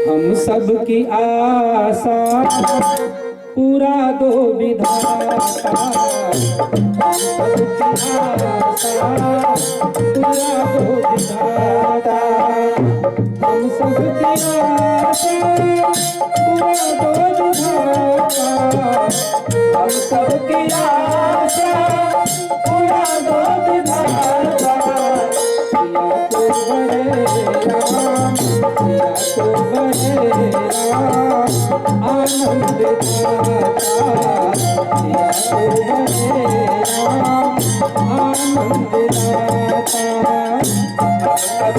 हम सब की आशा पूरा दो विधाता, हम सब की आशा पूरा दो विधाता, हम सब की आशा पूरा दो विधाता, हम सब की आशा पूरा दो विधाता। या तो बड़े राम, या तो बड़े राम आनंद दाता, या तो बड़े राम आनंद दाता।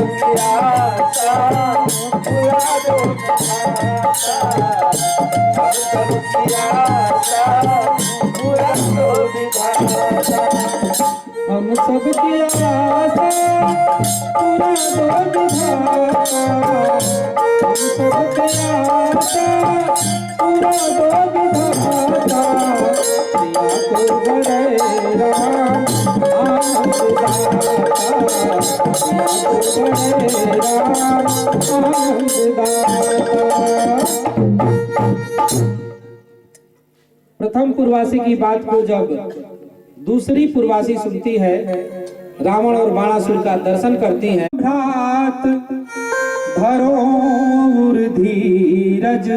सबकी आशा पूरा दो विधाता, सबकी आशा पूरा दो विधाता, हम सबकी आशा पूरा दो विधाता, हम सबकी आशा पूरा दो विधाता। या तो बड़े राम आनंद दाता, या तो बड़े राम आनंद दाता। प्रथम पूर्वासी की बात को जब दूसरी पूर्वासी सुनती है, रावण और बाणासुर का दर्शन करती है। भ्रात धरोर धीरज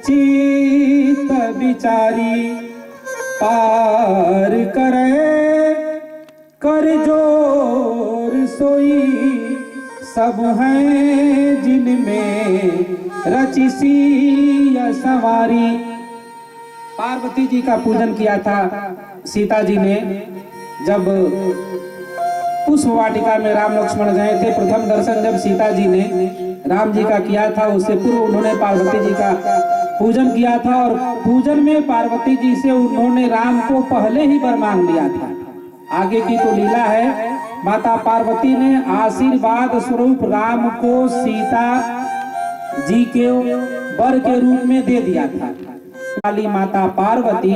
चित विचारी, पार करे कर जोर सोई, सब हैं जिनमें रचिसी सवारी। पार्वती जी का पूजन किया था सीता जी ने, जब पुष्प वाटिका में राम लक्ष्मण गए थे। प्रथम दर्शन जब सीता जी ने राम जी का किया था, उससे पूर्व उन्होंने पार्वती जी का पूजन किया था, और पूजन में पार्वती जी से उन्होंने राम को पहले ही वर मांग लिया था। आगे की तो लीला है। माता पार्वती ने आशीर्वाद स्वरूप राम को सीता जी के वर के रूप में दे दिया था। काली माता पार्वती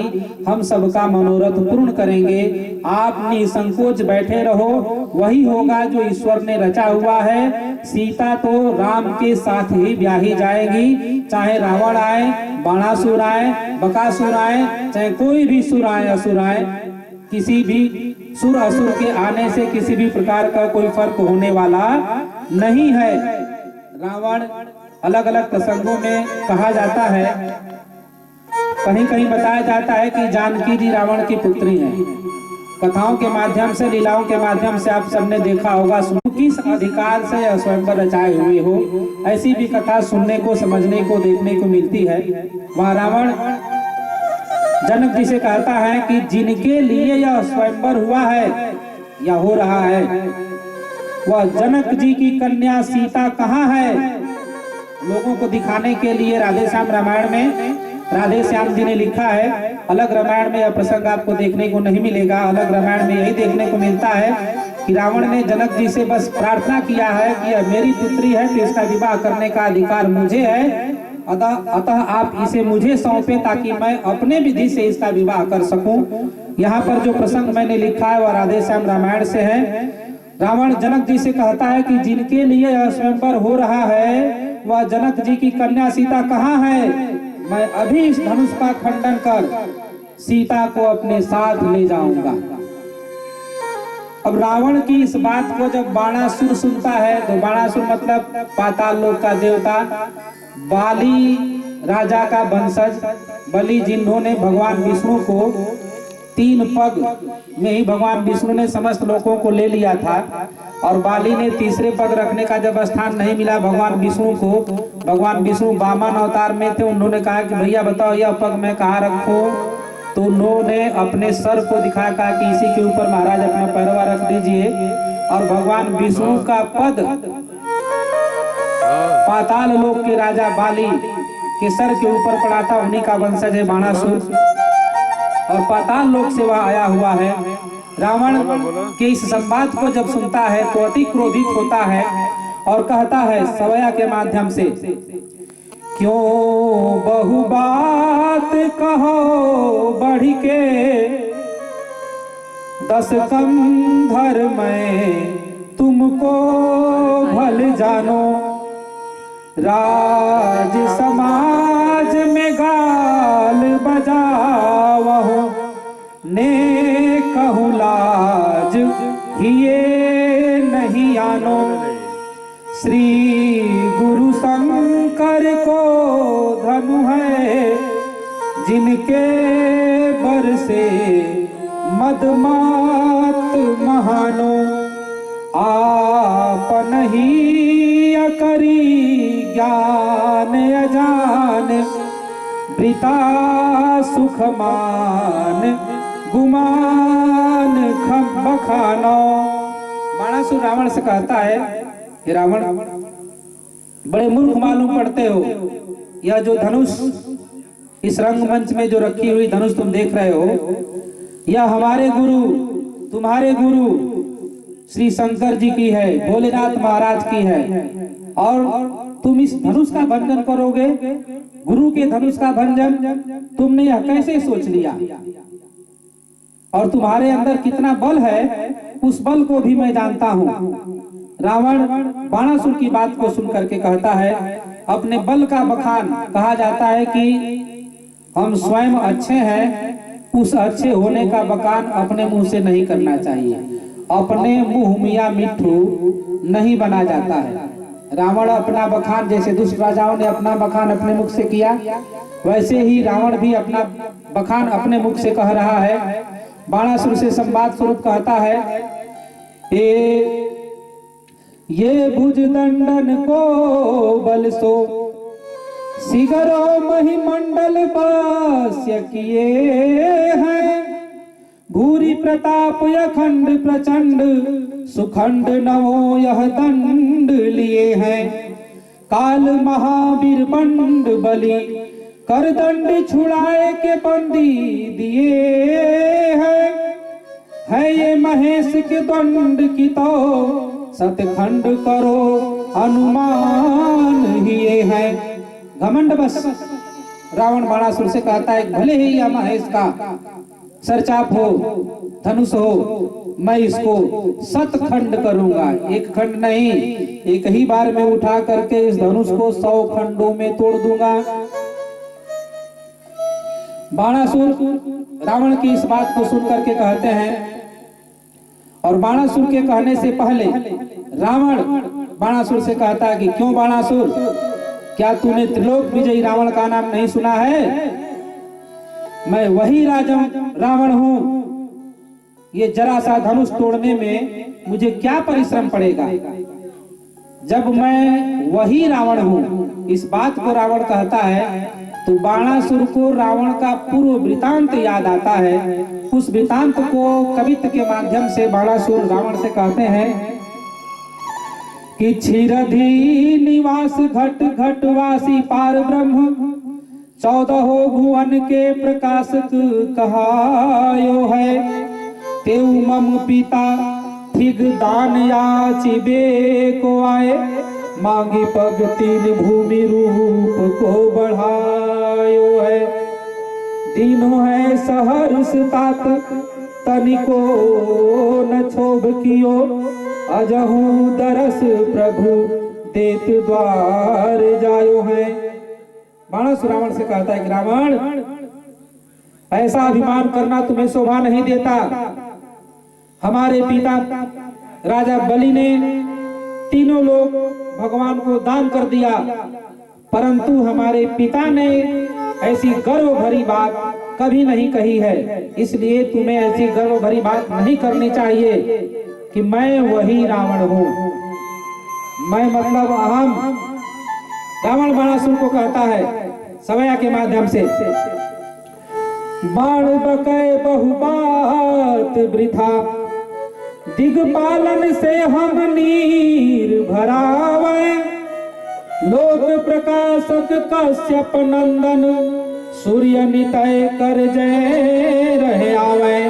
हम सबका मनोरथ पूर्ण करेंगे, आप निसंकोच बैठे रहो, वही होगा जो ईश्वर ने रचा हुआ है। सीता तो राम के साथ ही ब्याही जाएगी, चाहे रावण आए, बाणासुर आए, बकासुर आए, चाहे कोई भी सुर आए असुर आए, किसी भी सुर असुर के आने से किसी भी प्रकार का कोई फर्क होने वाला नहीं है। रावण अलग अलग प्रसंगों में कहा जाता है, कहीं कहीं बताया जाता है कि जानकी जी रावण की पुत्री हैं। कथाओं के माध्यम से, लीलाओं के माध्यम से आप सबने देखा होगा। किस अधिकार से यह स्वयंवर रचाए हुए हो, ऐसी भी कथा सुनने को, समझने को, देखने को मिलती है। वहाँ रावण जनक जी से कहता है कि जिनके लिए यह स्वयंवर हुआ है या हो रहा है, वह जनक जी की कन्या सीता कहाँ है। लोगों को दिखाने के लिए राधे श्याम रामायण में राधे श्याम जी ने लिखा है। अलग रामायण में यह प्रसंग आपको देखने को नहीं मिलेगा। अलग रामायण में यही देखने को मिलता है कि रावण ने जनक जी से बस प्रार्थना किया है कि यह मेरी पुत्री है, तो इसका विवाह करने का अधिकार मुझे है, अतः आप इसे मुझे सौंपे ताकि मैं अपने विधि से इसका विवाह कर सकूं। यहाँ पर जो प्रसंग मैंने लिखा है वह राधे श्याम रामायण से है। रावण जनक जी से कहता है कि जिनके लिए यह स्वयंवर हो रहा है, वह जनक जी की कन्या सीता कहाँ है। मैं अभी इस धनुष का खंडन कर सीता को अपने साथ ले जाऊंगा। अब रावण की इस बात को जब बाणासुर सुनता है, तो बाणासुर मतलब पाताल लोक का देवता, बाली राजा का वंशज, बलि जिन्होंने भगवान विष्णु को 3 पग में ही भगवान विष्णु ने समस्त लोकों को ले लिया था, और बाली ने तीसरे पग रखने का जब स्थान नहीं मिला भगवान विष्णु को, भगवान विष्णु वामन अवतार में थे, उन्होंने कहा कि भैया बताओ यह पग मैं कहाँ रखूं। तो उन्होंने अपने सर को दिखा, कहा कि इसी के ऊपर महाराज अपना पैरवा रख दीजिए, और भगवान विष्णु का पद पाताल लोक के राजा बाली के सर के ऊपर पड़ा था। उन्हीं का वंशज है बाणासुर, और पाताल लोक से वह आया हुआ है। रावण के इस संवाद को जब सुनता है तो अति क्रोधित होता है और कहता है सवया के माध्यम से, क्यों बहु बात कहो बढ़ के, 10 कम धर मैं तुमको भल जानो। राज समाज में गाल बजावहो, ने कहु लाज हिये नहीं आनो। श्री गुरु शंकर को धनु है, जिनके बर से मदमात महानो। आपन ही अकरी ज्ञान अजान, वृता सुख मान गुमान बखानो। बाणासुर रावण से कहता है कि रावण, बड़े मूर्ख मालूम पड़ते हो। यह जो धनुष इस रंगमंच में जो रखी हुई धनुष तुम देख रहे हो, यह हमारे गुरु, तुम्हारे गुरु श्री शंकर जी की है, भोलेनाथ महाराज की है। और तुम इस धनुष का भंजन करोगे, गुरु के धनुष का भंजन तुमने यह कैसे सोच लिया? और तुम्हारे अंदर कितना बल है, उस बल को भी मैं जानता हूँ। रावण बाणासुर की बात को सुन करके कहता है, अपने बल का बखान, कहा जाता है कि हम स्वयं अच्छे हैं, उस अच्छे होने का बखान अपने मुंह से नहीं करना चाहिए। अपने मुंह मियां मिट्ठू नहीं बना जाता है। रावण अपना बखान, जैसे दुष्ट राजाओं ने अपना बखान अपने मुख से किया, वैसे ही रावण भी अपना बखान अपने मुख से कह रहा है। बाणासुर से संवाद स्वरूप कहता है, ये भुज दंडन को बल सो, सिगरो महिमंडल पास्य किए हैं। भूरि प्रताप अखंड प्रचंड, सुखंड नवो यह दंड लिए हैं। काल महावीर बंड बलि, कर दंड छुड़ाए के बंदी दिए हैं। है ये महेश के दंड की तो सतखंड करो अनुमान ही है। घमंड बस रावण बाणासुर से कहता है, भले ही यह महेश का सरचाप हो, धनुष हो, मैं इसको सत खंड करूंगा। एक खंड नहीं, एक ही बार में उठा करके इस धनुष को 100 खंडों में तोड़ दूंगा। बाणासुर रावण की इस बात को सुन करके कहते हैं, और बाणासुर के कहने से पहले रावण बाणासुर से कहता है कि क्यों बाणासुर, क्या तूने त्रिलोक विजयी रावण का नाम नहीं सुना है? मैं वही रावण हूं। ये जरा सा धनुष तोड़ने में मुझे क्या परिश्रम पड़ेगा, जब मैं वही रावण हूं। इस बात को रावण कहता है तो बाणासुर को रावण का पूर्व वृतांत याद आता है। उस वृतांत को कवित्व के माध्यम से बाणासुर रावण से कहते हैं कि क्षीरधी निवास घट घटवासी पार ब्रह्म, 14 भुवन के प्रकाशक कहायो है। तेउ मम पिता थिग दान याचिबे को आए, मांगी पग 3 भूमि रूप को बढ़ायो है। तीनों है सहर्ष तात, तनिको न क्षोभ कियो, अजहू दरस प्रभु देत द्वार जायो है। बाणासुर रावण से कहता है कि रावण, ऐसा अभिमान करना तुम्हें शोभा नहीं देता। हमारे पिता राजा बलि ने तीनों लोग भगवान को दान कर दिया, परंतु हमारे पिता ने ऐसी गर्व भरी बात कभी नहीं कही है। इसलिए तुम्हें ऐसी गर्व भरी बात नहीं करनी चाहिए कि मैं वही रावण हूं। मैं मतलब अहम। रावण बाणासुर को कहता है सवया के माध्यम से, बाण बकै बहुबात वृथा, दिग्पालन से हम नीर भरावे। लोक प्रकाशक कश्यप नंदन, सूर्य नितय कर जय रहे आवे।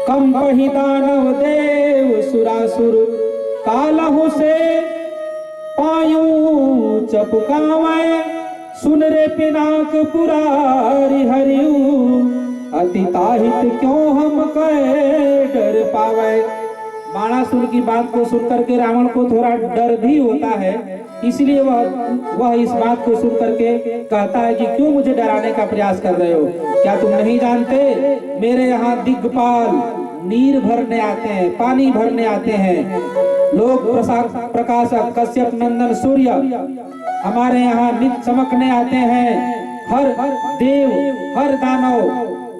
कंपहि दानव देव सुरासुर, कालहु से पायु चपकावे। सुन रे पिनाक पुरारी हरिऊ, अति ताहित क्यों हम कह डर पावे। बाणासुर की बात को सुनकर के रावण को थोड़ा डर भी होता है, इसलिए वह इस बात को सुन करके कहता है कि क्यों मुझे डराने का प्रयास कर रहे हो? क्या तुम नहीं जानते मेरे यहाँ दिग्गपाल नीर भरने आते हैं, पानी भरने आते हैं, लोग प्रकाशक कश्यप नंदन सूर्य हमारे यहाँ नित्य चमकने आते हैं। हर देव, हर दानव,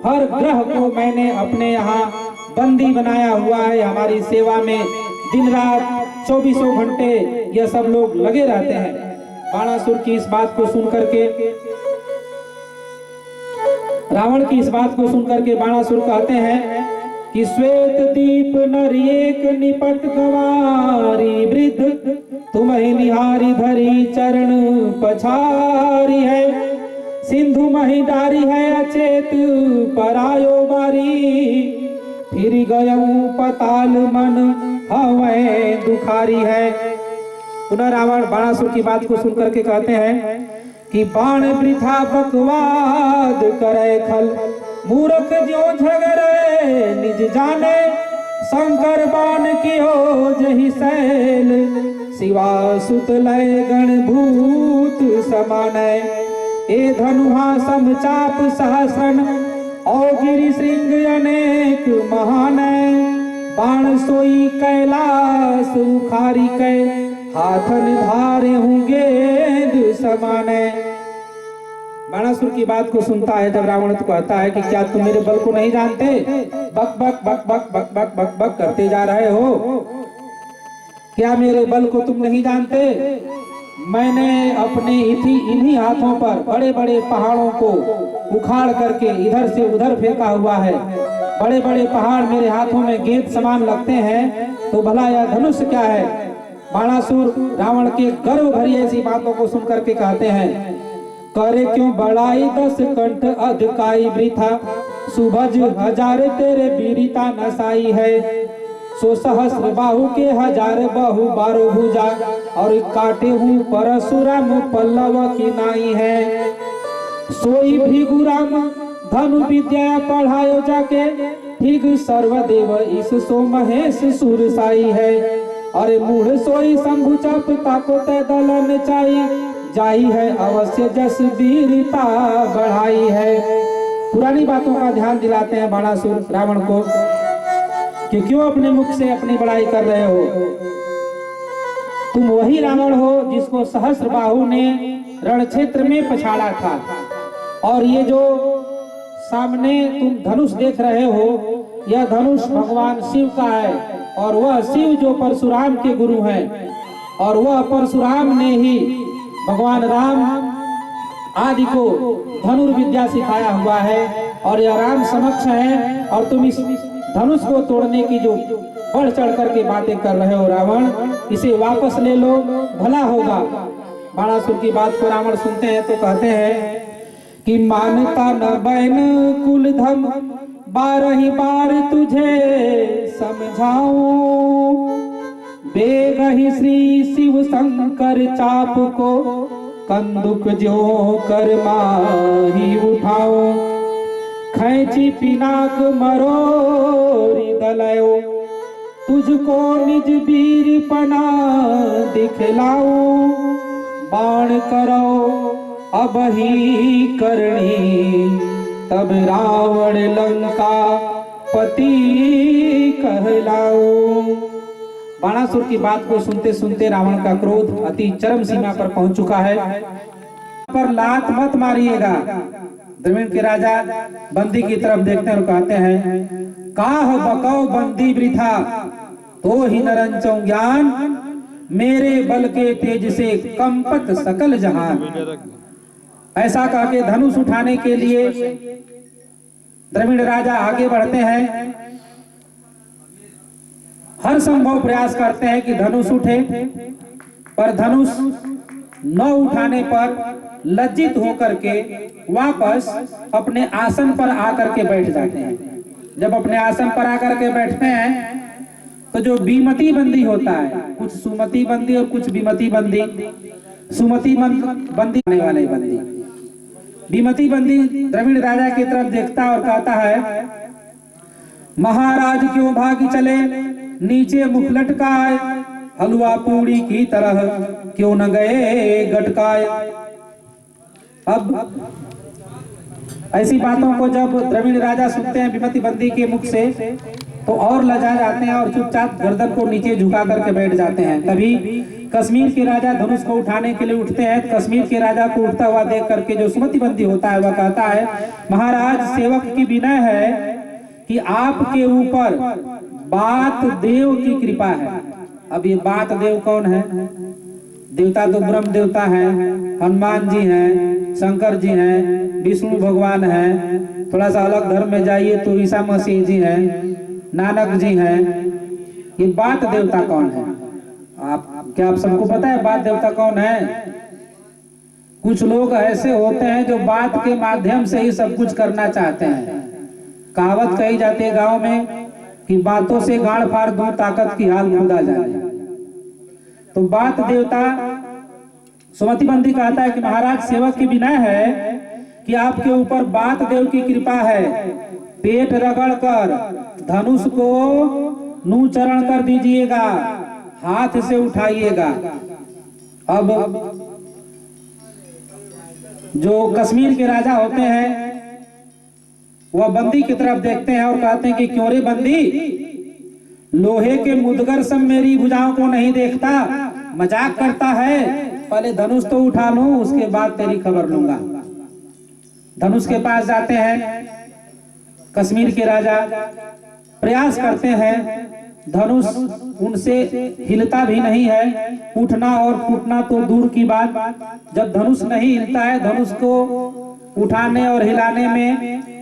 हर ग्रह को मैंने अपने यहाँ बंदी बनाया हुआ है। हमारी सेवा में दिन रात 24 घंटे ये सब लोग लगे रहते हैं। बाणासुर की इस बात को सुनकर के, रावण की इस बात को सुनकर के बाणासुर कहते हैं कि श्वेत दीप नर एक निपट गवारी वृद्ध, तुम्हें निहारी धरी चरण पछारी है, सिंधु मही डारी है अचेत परायो बारी, फिर गयऊ पताल मन हवे दुखारी है। पुनः रावण बाणासुर की बात को सुनकर के कहते हैं कि बाण वृथा बकवाद करे खल, मूर्ख जो झगड़े निज जाने, शंकर बाण कियो जहि शैल, शिवा सुत लय गण भूत समाने, ए धनुहा समचाप सहस्रन और गिरि श्रृंग अनेक महान, बाण सोई कैलाश उखारी कै, हाथन धारे होंगे समान। बाणासुर की बात को सुनता है जब रावण तो कहता है कि क्या तुम मेरे बल को नहीं जानते? बक बक बक बक बक बक बक बक करते जा रहे हो, क्या मेरे बल को तुम नहीं जानते? मैंने अपने इन्हीं हाथों पर बड़े बड़े पहाड़ों को उखाड़ करके इधर से उधर फेंका हुआ है। बड़े बड़े पहाड़ मेरे हाथों में गेंद समान लगते हैं, तो भला यह धनुष क्या है? बाणासुर रावण के गर्व भरी ऐसी बातों को सुनकर के कहते हैं, करे क्यों बड़ाई 10 कंठ अधिकाई वृथा, सुभज हजार तेरे वीरिता नसाई है, सो सहस्र बाहु के 1000 बाहु 12 भुजा, और काटे हूँ परशुराम पल्लव की नाई है, सोई भृगुराम धनु विद्या पढ़ायो जाके, ठीक सर्वदेव इस सो महेश सुरसाई है, अरे मूढ़ सोई शंभु चप ताको ते दलन चाई, जाई है अवश्य जस वीरता बढ़ाई है। पुरानी बातों का ध्यान दिलाते हैं बाणासुर रावण को कि क्यों अपने मुख से अपनी बड़ाई कर रहे हो? तुम वही रावण हो जिसको सहस्र बाहु ने रण क्षेत्र में पछाड़ा था, और ये जो सामने तुम धनुष देख रहे हो, यह धनुष भगवान शिव का है, और वह शिव जो परशुराम के गुरु हैं, और वह परशुराम ने ही भगवान राम आदि को धनुर्विद्या सिखाया हुआ है, और यह राम समक्ष है, और तुम इस धनुष को तोड़ने की जो बढ़ चढ़ करके बातें कर रहे हो रावण, इसे वापस ले लो, भला होगा। बाणासुर की बात को रावण सुनते हैं तो कहते हैं कि मानता न बैन कुल धम, 12 बार तुझे समझाऊं, बेगहि श्री शिव शंकर चाप को, कंदुक जो कर माही उठाओ, खैची पिनाक मरोरी दलयो, तुझको निज वीर पना दिखलाऊं, बाण करो अब ही करणी, तब रावण लंका पति कहलाऊं। बाणासुर की बात को सुनते सुनते रावण का क्रोध अति चरम सीमा पर पहुंच चुका है। पर लात मत मारिएगा। द्रविड़ के राजा बंदी की तरफ देखते हैं और कहते हैं, काह बकौ बंदी वृथा, तो ही नरंचौ ज्ञान, मेरे बल के तेज से कंपत सकल जहान। ऐसा कह के धनुष उठाने के लिए द्रविड़ राजा आगे बढ़ते हैं, हर संभव प्रयास करते हैं कि धनुष उठे, पर धनुष न उठाने पर लज्जित होकर के वापस अपने आसन पर आकर के बैठ जाते हैं। जब अपने आसन पर आकर के बैठते हैं तो जो बीमती बंदी होता है, कुछ सुमति बंदी और कुछ बीमती बंदी, सुमति बंदी आने वाले बंदी, बीमती बंदी द्रविड़ राजा की तरफ देखता और कहता है, महाराज क्यों भाग चले, नीचे मुख लटकाए, हलवा पूड़ी की तरह क्यों न गए गटकाए। अब ऐसी बातों को जब द्रविड़ राजा सुनते हैं विमति बंदी के मुख से तो और लजा जाते हैं और चुपचाप गर्दन को नीचे झुका करके बैठ जाते हैं। तभी कश्मीर के राजा धनुष को उठाने के लिए उठते हैं। कश्मीर के राजा को उठता हुआ देख करके जो सुमति बंदी होता है वह कहता है, महाराज सेवक की विनय है कि आपके ऊपर बात देव की कृपा है। अब ये बात देव कौन है? देवता तो ब्रह्म देवता है, हनुमान जी हैं, शंकर जी हैं, विष्णु भगवान हैं। थोड़ा सा अलग धर्म में जाइए तो ईसा मसीह जी हैं, नानक जी हैं। ये बात देवता कौन है? आप सबको पता है बात देवता कौन है? कुछ लोग ऐसे होते हैं जो बात के माध्यम से ही सब कुछ करना चाहते हैं। कहावत कही जाती है गांव में कि बातों से गाड़ फाड़ दूं ताकत की हाल खुदा जाने। तो बात देवता सुमति बंदी कहता है कि महाराज सेवक की विनय है कि आपके ऊपर बात देव की कृपा है। पेट रगड़ कर धनुष को नू चरण कर दीजिएगा, हाथ से उठाइएगा। अब जो कश्मीर के राजा होते हैं वह बंदी की तरफ देखते हैं और कहते हैं कि क्यों रे बंदी, लोहे के मुदगर सब मेरी भुजाओं को नहीं देखता, मजाक करता है। पहले धनुष तो उठा लूं उसके बाद तेरी खबर लूंगा। धनुष के पास जाते हैं कश्मीर के राजा, प्रयास करते हैं। धनुष उनसे हिलता भी नहीं है, उठना और फूटना तो दूर की बात। जब धनुष नहीं हिलता है, धनुष को उठाने और हिलाने में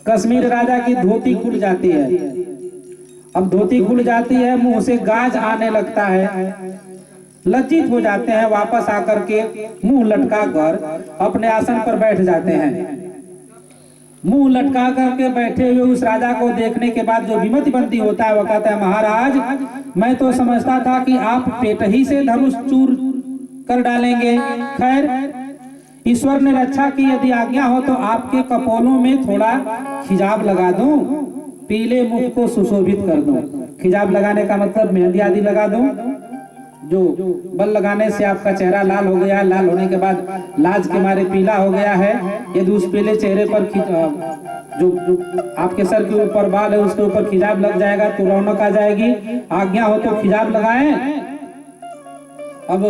कश्मीर राजा की धोती खुल जाती है। अब धोती खुल जाती है, मुंह से गाज आने लगता है। लज्जित हो जाते हैं, वापस आकर के मुंह लटका कर अपने आसन पर बैठ जाते हैं। मुंह लटका करके बैठे हुए उस राजा को देखने के बाद जो विमति बंदी होता है वह कहता है, महाराज मैं तो समझता था कि आप पेट ही से धनुष चूर कर डालेंगे। खैर ईश्वर ने रक्षा की, यदि आज्ञा हो तो आपके कपोलों में थोड़ा खिजाब लगा दूं, पीले मुख को सुशोभित कर दूं। खिजाब लगाने का मतलब मेहंदी आदि लगा दूं, जो बल लगाने से आपका चेहरा लाल हो गया, लाल होने के बाद लाज के मारे पीला हो गया है। यदि उस पीले चेहरे पर जो आपके सर के ऊपर बाल है उसके ऊपर खिजाब लग जाएगा तो रौनक आ जाएगी। आज्ञा हो तो खिजाब लगाएं। अब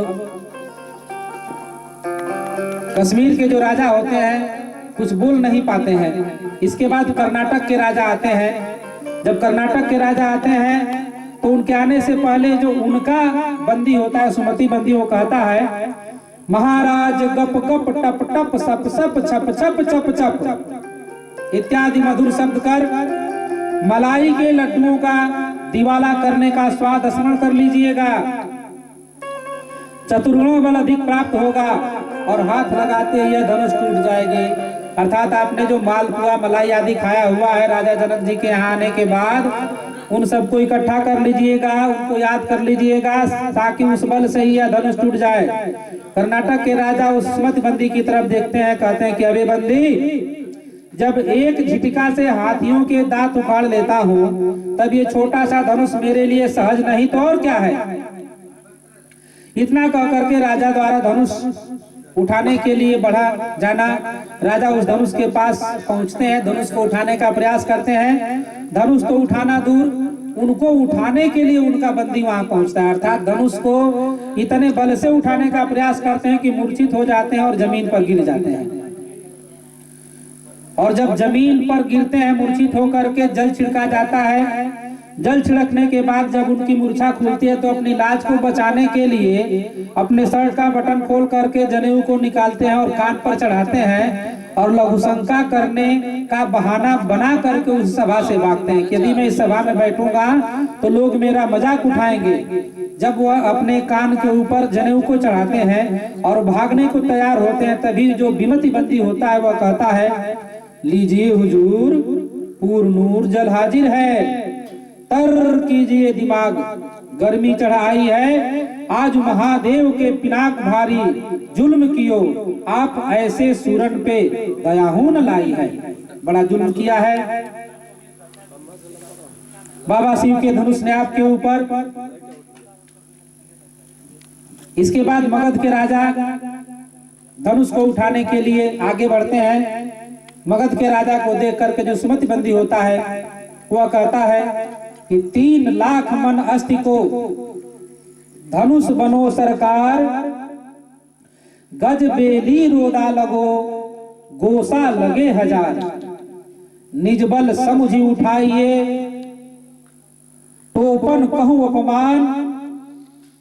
कश्मीर के जो राजा होते हैं कुछ बोल नहीं पाते हैं। इसके बाद कर्नाटक के राजा आते हैं। जब कर्नाटक के राजा आते हैं तो उनके आने से पहले जो उनका बंदी होता है सुमति बंदी, वो कहता है, महाराज गप गप टप टप सप सप छप छप चप चप इत्यादि मधुर शब्द कर मलाई के लड्डुओं का दिवाला करने का स्वाद स्मरण कर लीजिएगा। चतुर्गुणों बल अधिक प्राप्त होगा और हाथ लगाते ही धनुष टूट जाएगी। अर्थात आपने जो मालपुआ मलाई आदि खाया हुआ है राजा जनक जी के यहाँ आने के बाद, उन सबको इकट्ठा कर लीजिएगा, उनको याद कर लीजिएगा ताकि उस बल से ही यह धनुष टूट जाए। कर्नाटक के राजा उस सुमति बंदी की तरफ देखते हैं, कहते हैं कि अबे बंदी, जब एक झिटका से हाथियों के दांत उखाड़ लेता हूँ तब ये छोटा सा धनुष मेरे लिए सहज नहीं तो और क्या है। इतना कह करके राजा द्वारा धनुष उठाने के लिए बढ़ा जाना। राजा उस धनुष के पास पहुंचते हैं, धनुष को उठाने का प्रयास करते हैं। धनुष को उठाना दूर, उनको उठाने के लिए उनका बंदी वहां पहुंचता है। अर्थात धनुष को इतने बल से उठाने का प्रयास करते हैं कि मूर्छित हो जाते हैं और जमीन पर गिर जाते हैं। और जब जमीन पर गिरते हैं मूर्छित होकर के जल छिड़का जाता है। जल छिड़कने के बाद जब उनकी मूर्छा खुलती है तो अपनी लाज को बचाने के लिए अपने शर्ट का बटन खोल करके जनेऊ को निकालते हैं और कान पर चढ़ाते हैं और लघुशंका करने का बहाना बना करके उस सभा से भागते हैं कि यदि मैं इस सभा में बैठूंगा तो लोग मेरा मजाक उठाएंगे। जब वह अपने कान के ऊपर जनेऊ को चढ़ाते हैं और भागने को तैयार होते हैं, तभी जो विमति बंदी होता है वह कहता है, लीजिए हुजूर, पूर्णूर जल हाजिर है, तर कीजिए दिमाग, गर्मी चढ़ाई है, आज महादेव के पिनाक भारी जुल्म कियो, आप ऐसे सूरन पे दयाहू न लाई है। बड़ा जुल्म किया है, बाबा शिव के धनुष ने आपके ऊपर। इसके बाद मगध के राजा धनुष को उठाने के लिए आगे बढ़ते हैं। मगध के राजा को देख करके जो सुमति बंदी होता है वह कहता है कि 3 लाख मन अस्थि को धनुष बनो सरकार, गज बेली रोदा लगो गोसा लगे 1000। निज बल समुझी उठाइए टोपन कहूं अपमान,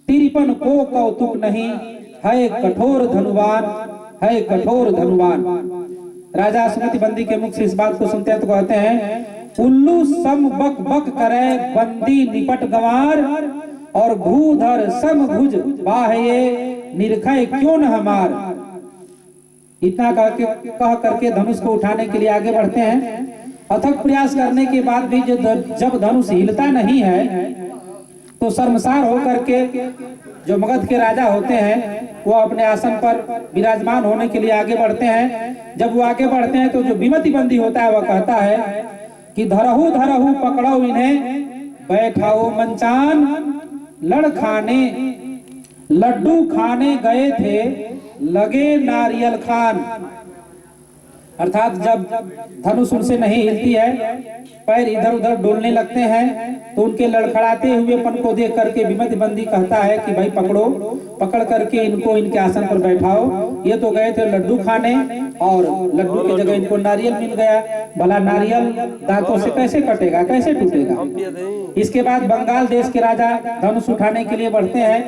तिरपन को कौतुक नहीं है कठोर धनुवान, है कठोर धनुवान। राजा सुमति बंदी के मुख से इस बात को सुनते हैं तो कहते हैं उल्लू सम बक बक करे बंदी निपट गंवार, और भूधर सम भुज बाह्ये निरखय क्यों न हमार। इतना कह करके धनुष को उठाने के लिए आगे बढ़ते हैं। अथक प्रयास करने के बाद भी जब धनुष हिलता नहीं है तो शर्मसार होकर के जो मगध के राजा होते हैं वो अपने आसन पर विराजमान होने के लिए आगे बढ़ते हैं। जब वो आगे बढ़ते हैं तो जो विमति बंदी होता है वह कहता है कि धरहु धरहु पकड़ो इन्हें, बैठाओ मंचान, लड्डू खाने गए थे लगे नारियल खान। अर्थात जब धनुष उनसे नहीं हिलती है, पैर इधर उधर डोलने लगते हैं, तो उनके लड़खड़ाते हुए पन को देख करके विमति बंदी कहता है कि भाई पकड़ो, पकड़ करके इनको इनके आसन पर बैठाओ। ये तो गए थे लड्डू खाने और लड्डू की जगह इनको नारियल मिल गया। भला नारियल दांतों से कैसे कटेगा, कैसे टूटेगा। इसके बाद बंगाल देश के राजा धनुष उठाने के लिए बढ़ते हैं।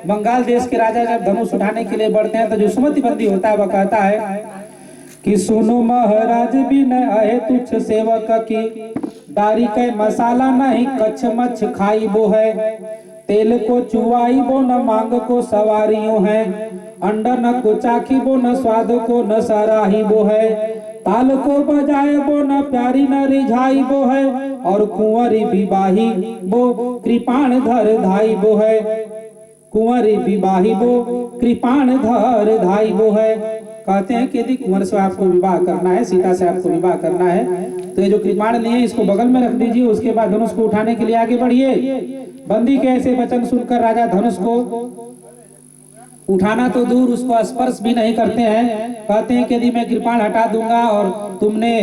बंगाल देश के राजा जब धनुष उठाने के लिए बढ़ते हैं तो जो सुमति बंदी होता है वह कहता है कि सुनो महाराज भी न आए तुच्छ सेवक की, दारी के मसाला नहीं कच्छ मच्छ खाई वो है, तेल को चुवाई वो न मांग को सवारियों है, अंडा न को चाखी वो न स्वाद को न सराही वो है, ताल को बजाए वो न प्यारी न रिझाई वो है, और कुंवरी विवाही वो कृपाण धर धाई वो है, कुंवरी विवाही वो कृपाण धर धाई वो है। कहते हैं कि यदि कुंवर से आपको विवाह करना है, सीता से आपको विवाह करना है, तो ये जो कृपाण लिए इसको बगल में रख दीजिए। उसके बाद धनुष को उठाने के लिए आगे बढ़िए। बंदी के ऐसे वचन सुनकर राजा धनुष को उठाना तो दूर उसको स्पर्श भी नहीं करते हैं। कहते हैं कि यदि मैं कृपाण हटा दूंगा और तुमने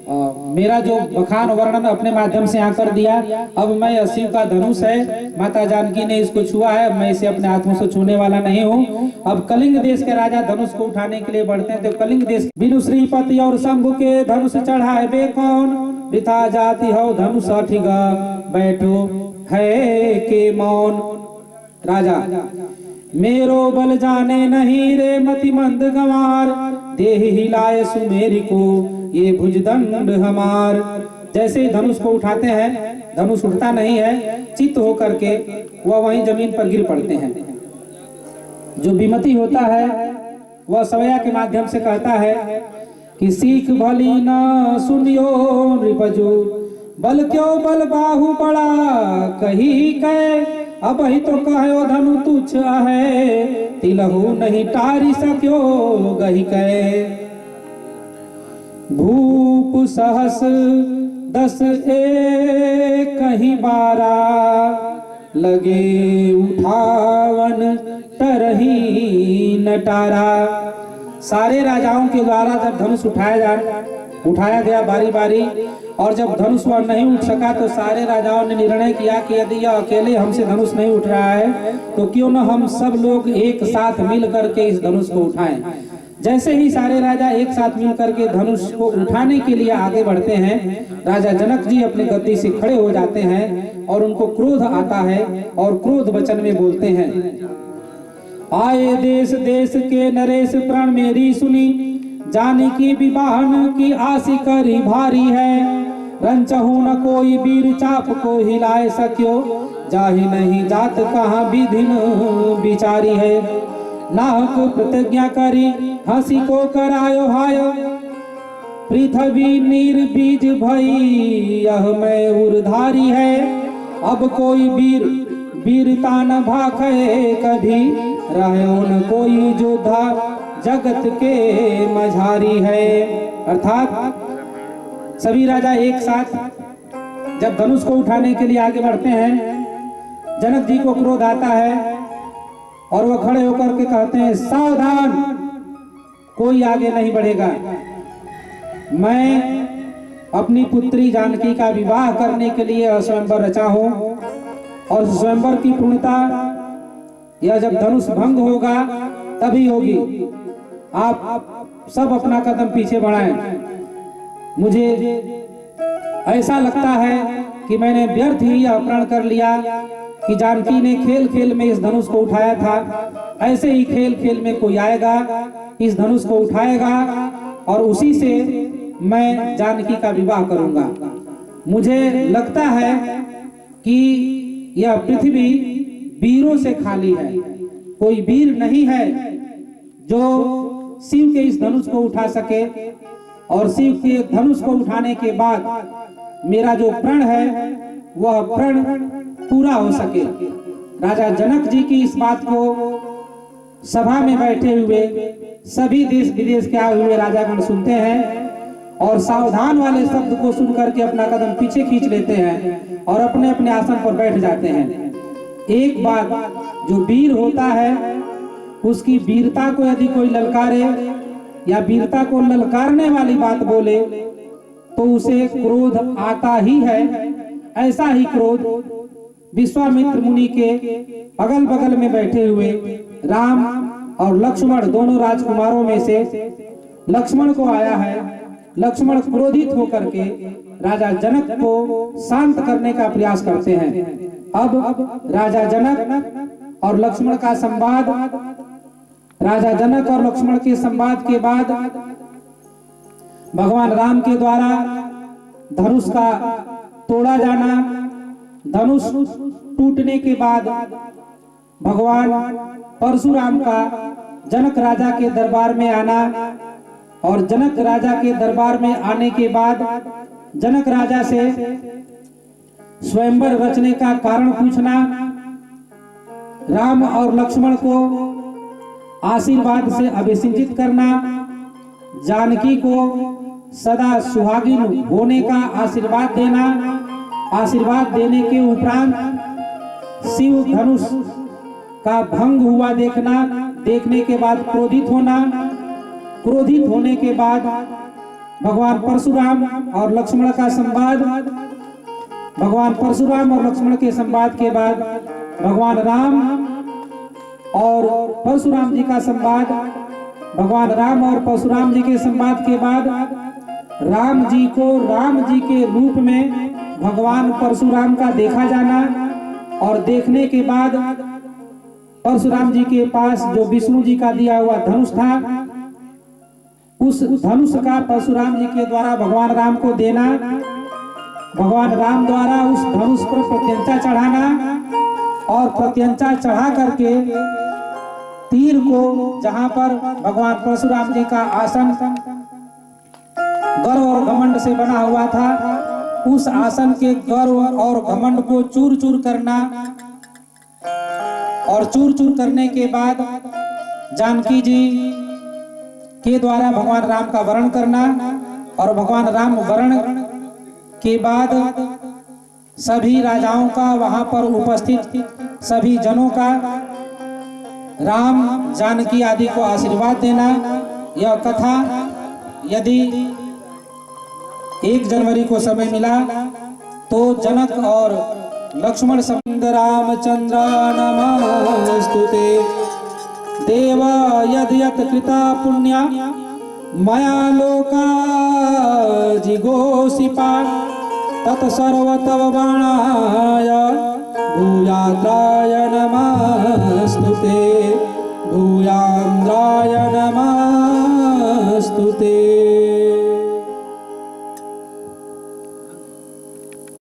मेरा जो बखान वर्णन अपने माध्यम से यहाँ कर दिया, अब मैं शिव का धनुष है, माता जानकी ने इसको छुआ है, मैं इसे अपने हाथों से छूने वाला नहीं हूँ। अब कलिंग देश के राजा धनुष को उठाने के लिए बढ़ते हैं। तो कलिंग देश बिनु श्रीपति और शंभु के धनुष चढ़ाए बे कौन, वृथा जाति हो धनुष ठिगा बैठो है के मौन। राजा मेरो बल जाने नहीं रे मति मंद गंवार, देह हिलाए सुमेरी को ये भुजदंड हमार। जैसे ही धनुष को उठाते हैं, धनुष उठता नहीं है, चित्त होकर के वह वहीं जमीन पर गिर पड़ते हैं। जो विमति होता है वह सवैया के माध्यम से कहता है कि सीख भली न सुनियो नृपजु, बल क्यों बल बाहु बड़ा कही कै, अब ही तो कहो धनु तुच्छ है, तिलहु नहीं टारी सक्यो गही कै। भूप सहस 10 एक कहीं 12, लगे उठावन तरही नटारा। सारे राजाओं के द्वारा जब धनुष उठाया गया बारी बारी, और जब धनुष वह नहीं उठ सका तो सारे राजाओं ने निर्णय किया कि यदि यह अकेले हमसे धनुष नहीं उठ रहा है तो क्यों न हम सब लोग एक साथ मिल करके इस धनुष को उठाएं। जैसे ही सारे राजा एक साथ मिलकर के धनुष को उठाने के लिए आगे बढ़ते हैं, राजा जनक जी अपने गद्दी से खड़े हो जाते हैं और उनको क्रोध आता है और क्रोध वचन में बोलते हैं, आए देश देश के नरेश प्राण मेरी सुनी, जानी की विवाहन की आसी करी भारी है, रंचहु न कोई वीर चाप को हिलाए सक्यो, जाहि नहीं जात कहाँ विधिन विचारी है, नाहक प्रतिज्ञा करी हंसी को करायो हाय, पृथ्वी निर्बीज भई यह मैं उर्धारी है, अब कोई वीरता न भाखे कभी, रहो न कोई योद्धा जगत के मझारी है। अर्थात सभी राजा एक साथ जब धनुष को उठाने के लिए आगे बढ़ते हैं, जनक जी को क्रोध आता है और वह खड़े होकर के कहते हैं, सावधान, कोई आगे नहीं बढ़ेगा। मैं अपनी पुत्री जानकी का विवाह करने के लिए स्वयंवर रचा हूं और स्वयंवर की पूर्णता यह जब धनुष भंग होगा तभी होगी। आप सब अपना कदम पीछे बढ़ाएं। मुझे ऐसा लगता है कि मैंने व्यर्थ ही यह प्रण कर लिया कि जानकी ने खेल खेल में इस धनुष को उठाया था, ऐसे ही खेल खेल में कोई आएगा, इस धनुष को उठाएगा और उसी से मैं जानकी का विवाह करूंगा। मुझे लगता है कि यह पृथ्वी वीरों से खाली है, कोई वीर नहीं है जो शिव के इस धनुष को उठा सके और शिव के धनुष को उठाने के बाद मेरा जो प्रण है वह प्रण पूरा हो सके। राजा जनक जी की इस बात को सभा में बैठे हुए सभी देश विदेश के आए हुए राजागण सुनते हैं और सावधान वाले शब्द को सुनकर के अपना कदम पीछे खींच लेते हैं और अपने अपने आसन पर बैठ जाते हैं। एक बार जो वीर होता है उसकी वीरता को यदि कोई ललकारे या वीरता को ललकारने वाली बात बोले तो उसे क्रोध आता ही है। ऐसा ही क्रोध विश्वामित्र मुनि के अगल बगल में बैठे हुए राम और लक्ष्मण दोनों राजकुमारों में से लक्ष्मण को आया है। लक्ष्मण क्रोधित होकर के राजा जनक को शांत करने का प्रयास करते हैं। अब राजा जनक और लक्ष्मण का संवाद, राजा जनक और लक्ष्मण के संवाद के बाद भगवान राम के द्वारा धनुष का तोड़ा जाना, धनुष टूटने के बाद भगवान परशुराम का जनक राजा के दरबार में आना और जनक राजा के दरबार में आने के बाद जनक राजा से स्वयंवर रचने का कारण पूछना, राम और लक्ष्मण को आशीर्वाद से अभिषिंचित करना, जानकी को सदा सुहागिन होने का आशीर्वाद देना, आशीर्वाद देने के उपरांत शिव धनुष का भंग हुआ देखना, देखने के बाद क्रोधित होना, क्रोधित होने के बाद भगवान परशुराम और लक्ष्मण का संवाद, भगवान परशुराम और लक्ष्मण के संवाद के बाद भगवान राम और परशुराम जी का संवाद, भगवान राम और परशुराम जी के संवाद के बाद राम जी को राम जी के रूप में भगवान परशुराम का देखा जाना और देखने के बाद परशुराम जी के पास जो विष्णु जी का दिया हुआ धनुष था उस धनुष का परशुराम जी के द्वारा भगवान राम को देना, भगवान राम द्वारा उस धनुष पर प्रत्यंचा चढ़ाना और प्रत्यंचा चढ़ा करके तीर को जहां पर भगवान परशुराम जी का आसन गर्व और घमंड से बना हुआ था उस आसन के गर्व और घमंड को चूर चूर करना और चूर चूर करने के बाद जानकी जी के द्वारा भगवान राम का वरण करना और भगवान राम वरण के बाद सभी राजाओं का वहां पर उपस्थित सभी जनों का राम जानकी आदि को आशीर्वाद देना। यह कथा यदि 1 जनवरी को समय मिला तो जनक और लक्ष्मण संग रामचंद्र नमस्तुते देवा यद्यत कृता पुण्या मया लोका जिगोषिपा तत्सर्व तव बाणाय भूयात्राय नमस्तुते।